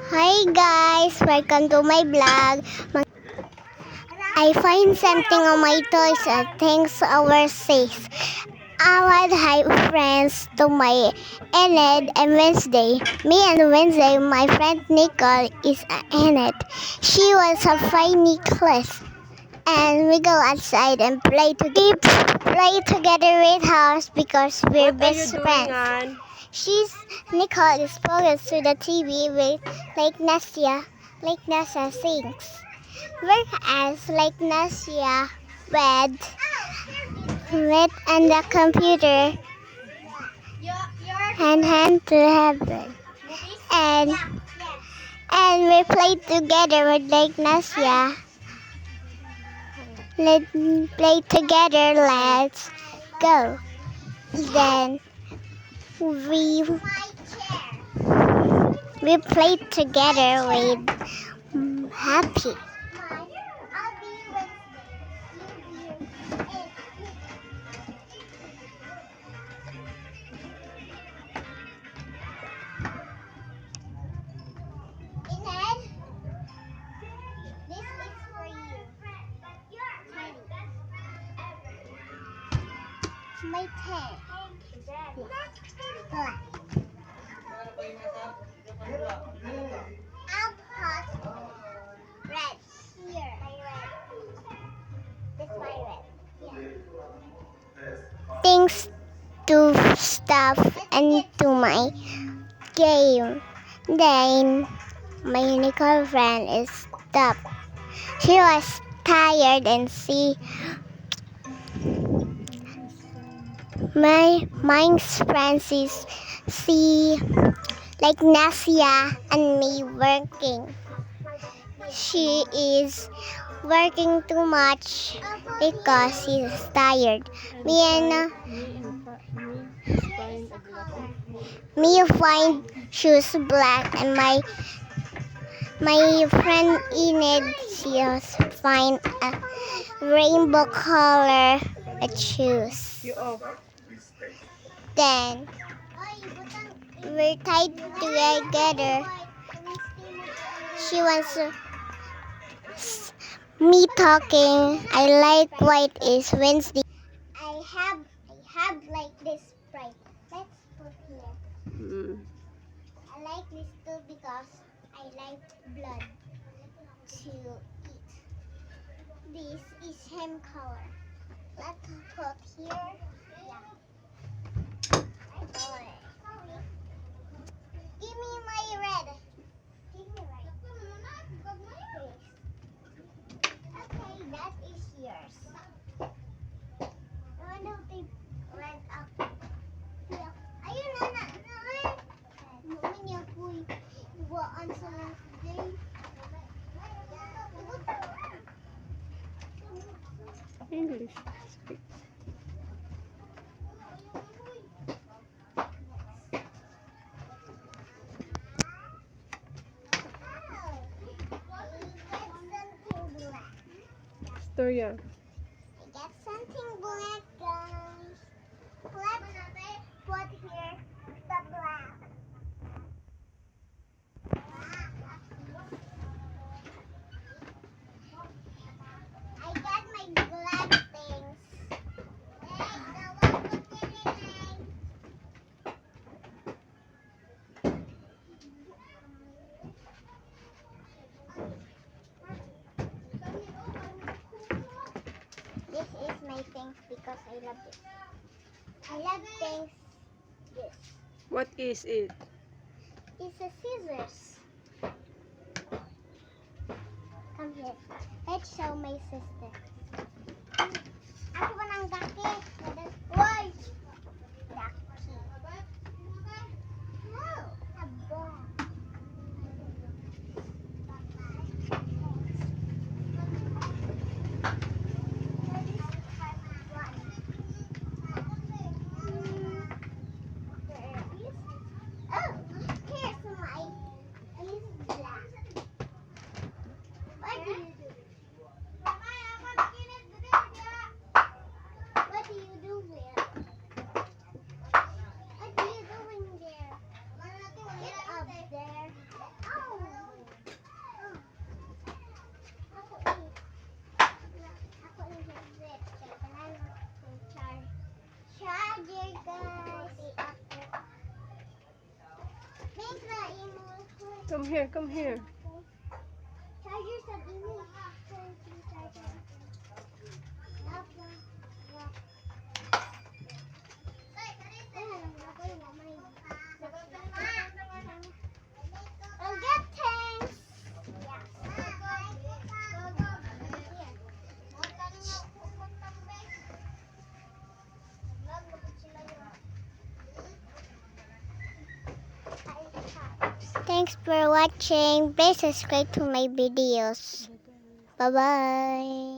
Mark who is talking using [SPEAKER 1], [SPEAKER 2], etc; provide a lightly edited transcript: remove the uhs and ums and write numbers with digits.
[SPEAKER 1] Hi guys, welcome to my vlog. I find something on my toys and things overseas. I want hi friends to my Enid and Wednesday. Me and Wednesday, my friend Nicole is Enid. She was a funny class. And we go outside and play together with house because we're best friends. Nicole is focused to the TV with like Nasia sings. Whereas like Nasia with and the computer and hand to heaven. And we play together with like Nasia. Let's play together, let's go. Then we played together with Happy. My tail. Red here. This my red. Yeah. Things to stuff and to my game. Then my unicorn friend is stopped. She was tired and my friends is see like Nasia and me working. She is working too much because she's tired. Me find shoes black and my friend Enid she find a rainbow color shoes. Then we're tied together. She wants me talking. I like white is Wednesday. I have like this Sprite. Let's put here. I like this too because I like blood to eat. This is hem color. Let's put here. Yeah. Give me my red. Give me red. Okay, that is yours. No, they red up. Yeah. Ayun na. Mami niya po iwaan sa last day.
[SPEAKER 2] English. Speak. Storya.
[SPEAKER 1] I got something black, guys. Let's put here the black. I got my black things. This is my things because I love it. I love things. This.
[SPEAKER 2] What is it?
[SPEAKER 1] It's a scissors. Come here. Let's show my sister. Ako ba ng gaki? Why? Gaki. No. A ball. What do you
[SPEAKER 2] Come here, come here.
[SPEAKER 1] I'll get things. Thanks for watching. Please subscribe to my videos. Bye-bye.